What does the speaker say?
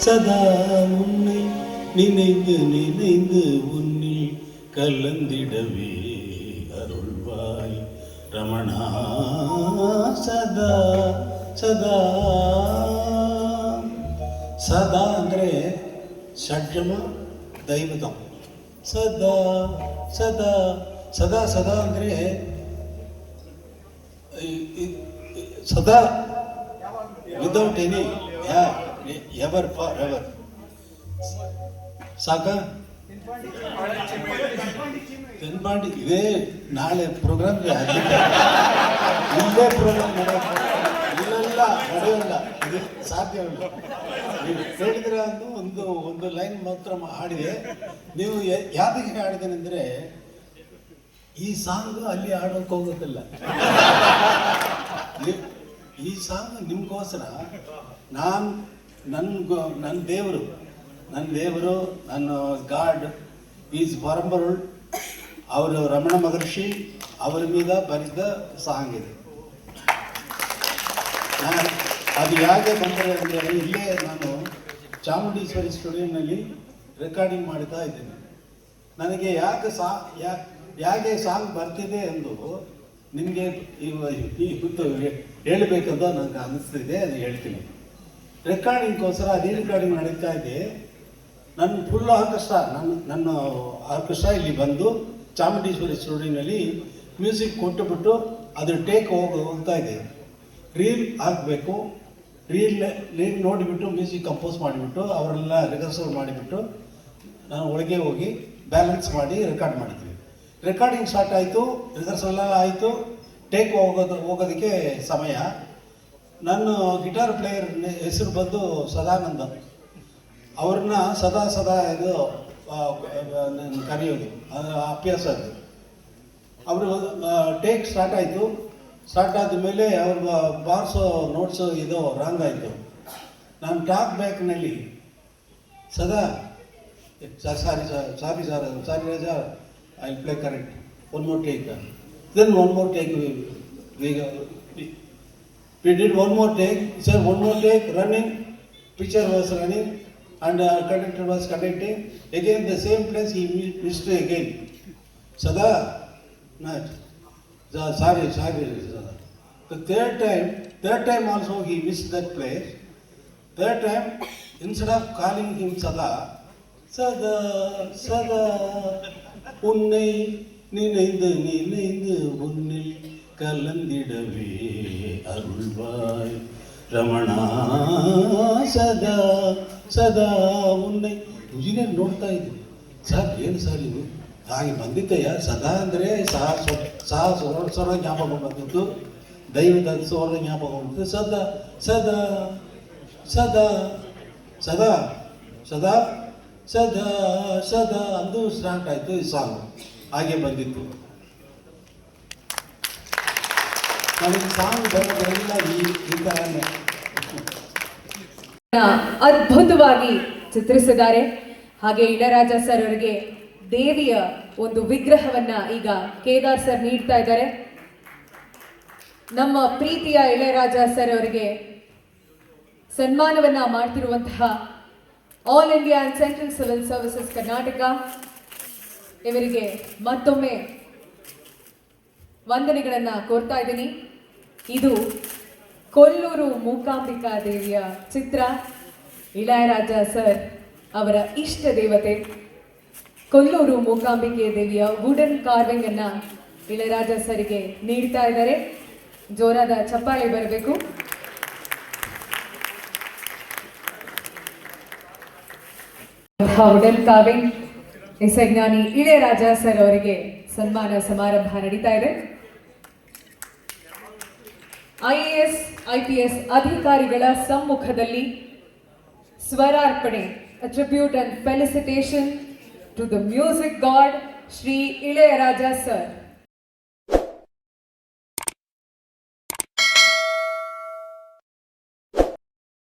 சதா உன்னை நினைந்து நினைந்து உன்னில் கலந்திடவே அருள்வாய் ரமணா ಸದಾ ಸದಾ ಸದಾ ಅಂದರೆ ಷಡ್ಜಮ ದೈವತಂ ಸದಾ ಸದಾ ಸದಾ ಸದಾ ಅಂದರೆ ಸದಾ without any ever for ever ಸಾಕ ತೆನ್ಪಾಂಡಿ ಇದೇ ನಾಳೆ ಪ್ರೋಗ್ರಾಮ್ಗೆ ಇಲ್ಲೇ ಪ್ರೋಗ್ರಾಮ್ ಇಲ್ಲೆಲ್ಲ ನಡೆಯೋಲ್ಲ ಇದು ಸಾಧ್ಯವಿಲ್ಲ. ನೀವು ಹೇಳಿದ್ರೆ ಅಂದು ಒಂದು ಲೈನ್ ಮಾತ್ರ ಹಾಡಿದೆ. ನೀವು ಯಾವ್ದಕ್ಕೆ ಹಾಡಿದ್ದೇನೆ ಅಂದರೆ ಈ ಸಾಂಗ್ ಅಲ್ಲಿ ಹಾಡೋಕೆ ಹೋಗೋದಿಲ್ಲ. ಈ ಸಾಂಗ್ ನಿಮ್ಗೋಸ್ಕರ ನನ್ನ ದೇವರು ನನ್ನ ಗಾಡ್ ಈಸ್ ಪರಂಬರುಳ್ ಅವರು ರಮಣ ಮಹರ್ಷಿ ಅವರ మీద ಬರೆದ ಸಾಂಗ್ ಇದೆ. ಅದು ಯಾಕೆ ಬಂದರೆ ಅಂದರೆ ಇಲ್ಲೇ ನಾನು ಚಾಮುಂಡೇಶ್ವರಿ ಸ್ಟುಡಿಯೋನಲ್ಲಿ ರೆಕಾರ್ಡಿಂಗ್ ಮಾಡ್ತಾ ಇದ್ದೇನೆ. ನನಗೆ ಯಾಕೆ ಸಾಂಗ್ ಬರ್ತಿದೆ ಎಂದು ನಿಮಗೆ ಇವತ್ತು ಹೇಳಬೇಕಂತ ನನಗೆ ಅನ್ನಿಸ್ತಿದೆ. ಅದು ಹೇಳ್ತೀನಿ. ರೆಕಾರ್ಡಿಂಗ್ಗೋಸ್ಕರ ಅದೇ ರೆಕಾರ್ಡಿಂಗ್ ನಡೀತಾ ಇದೆ. ನನ್ನ ಫುಲ್ ಆರ್ಕೆಸ್ಟ್ರಾ ನನ್ನ ಆರ್ಕೆಸ್ಟ್ರಾ ಇಲ್ಲಿ ಬಂದು ಚಾಮುಂಡೇಶ್ವರಿ ಸ್ಟುಡಿಯೋನಲ್ಲಿ ಮ್ಯೂಸಿಕ್ ಕೊಟ್ಟುಬಿಟ್ಟು ಅದು ಟೇಕ್ ಹೋಗ್ತಾ ಇದೆ. ರೀಲ್ ಹಾಕಬೇಕು. ರೀಲ್ ನೋಡಿಬಿಟ್ಟು ಮ್ಯೂಸಿಕ್ ಕಂಪೋಸ್ ಮಾಡಿಬಿಟ್ಟು ಅವರೆಲ್ಲ ರಿಹರ್ಸಲ್ ಮಾಡಿಬಿಟ್ಟು ನಾನು ಒಳಗೆ ಹೋಗಿ ಬ್ಯಾಲೆನ್ಸ್ ಮಾಡಿ ರೆಕಾರ್ಡ್ ಮಾಡಿದ್ವಿ. ರೆಕಾರ್ಡಿಂಗ್ ಸ್ಟಾರ್ಟ್ ಆಯಿತು, ರಿಹರ್ಸಲ್ ಎಲ್ಲ ಆಯಿತು, ಟೇಕ್ ಹೋಗೋದಕ್ಕೆ ಸಮಯ. ನನ್ನ ಗಿಟಾರ್ ಪ್ಲೇಯರ್ ಹೆಸರು ಬಂದು ಸದಾನಂದ. ಅವ್ರನ್ನ ಸದಾ ಇದು ಕರೆಯೋದು ಅಭ್ಯಾಸ ಅದು. ಅವರು ಟೇಕ್ ಸ್ಟಾರ್ಟ್ ಆಯಿತು. ಸ್ಟಾರ್ಟ್ ಆದ ಮೇಲೆ ಅವ್ರ ಬಾರ್ಸೋ ನೋಟ್ಸು ಇದು ರಾಂಗ್ ಆಯಿತು. ನಾನು ಟಾಕ್ ಬ್ಯಾಕ್ನಲ್ಲಿ ಸದಾ sorry Raja I play correct, one more take, then one more take. We did one more take. Sir, one more take, running. Picture was running, and conductor was conducting. Again, the same place he missed again. Sada, not. Sorry. The third time also he missed that place. Third time, instead of calling him Sada, உன்னை நினைந்து நினைந்து உன்னில் கலந்திடவே ಅರುಳ್ವಾಯ್ ರಮಣಾ ಸದಾ ಸದಾ ಉನ್னை. Engineer ನೋಡ್ತಾ ಇದ್ದೀನಿ. Sir ಏನು sir ಇದು ಹಾಗೆ ಬಂದಿದ್ದೆಯ? ಸದಾ ಅಂದರೆ ಸ್ವರ ಜ್ಞಾಪಕ ಬಂದಿತ್ತು, ದೈವದ ಸ್ವರ ಜ್ಞಾಪಕ ಬಂದಿತ್ತು. ಸದಾ ಸದಾ ಸದಾ ಸದಾ ಸದಾ ಸದಾ ಸದಾ ಅಂದು ಸ್ಟಾರ್ಟ್ ಆಯಿತು ಈ ಸಾಂಗ್. ಹಾಗೆ ಬಂದಿತ್ತು. ಅದ್ಭುತವಾಗಿ ಚಿತ್ರಿಸಿದ್ದಾರೆ. ಹಾಗೆ ಇಳಯರಾಜ ಸರ್ ಅವರಿಗೆ ದೇವಿಯ ಒಂದು ವಿಗ್ರಹವನ್ನ ಈಗ ಕೇದಾರ್ ಸರ್ ನೀಡ್ತಾ ಇದ್ದಾರೆ. ನಮ್ಮ ಪ್ರೀತಿಯ ಇಳಯರಾಜ ಸರ್ ಅವರಿಗೆ ಸನ್ಮಾನವನ್ನ ಮಾಡ್ತಿರುವಂತಹ all India and central civil services Karnataka ಇವರಿಗೆ ಮತ್ತೊಮ್ಮೆ ವಂದನೆಗಳನ್ನ ಕೋರ್ತಾ ಇದ್ದೀನಿ. ಇದು ಕೊಲ್ಲೂರು ಮೂಕಾಂಬಿಕಾ ದೇವಿಯ ಚಿತ್ರ. ಇಳಯರಾಜ ಸರ್ ಅವರ ಇಷ್ಟ ದೇವತೆ ಕೊಲ್ಲೂರು ಮೂಕಾಂಬಿಕೆ ದೇವಿಯ ವುಡನ್ ಕಾರ್ವಿಂಗ್ ಅನ್ನ ಇಳಯರಾಜ ಸರ್ಗೆ ನೀಡ್ತಾ ಇದ್ದಾರೆ. ಜೋರಾದ ಚಪ್ಪಾಳೆ ಬರಬೇಕು. ವುಡನ್ ಕಾರ್ವಿಂಗ್ ಇಸಜ್ಞಾನಿ ಇಳಯರಾಜ ಸರ್ ಅವರಿಗೆ ಸನ್ಮಾನ ಸಮಾರಂಭ ನಡೀತಾ ಇದೆ. IAS IPS ಅಧಿಕಾರಿಗಳ ಸಮ್ಮುಖದಲ್ಲಿ ಸ್ವರಾರ್ಪಣೆ, a tribute and felicitation to the music god Shri Ilaiyaraaja sir.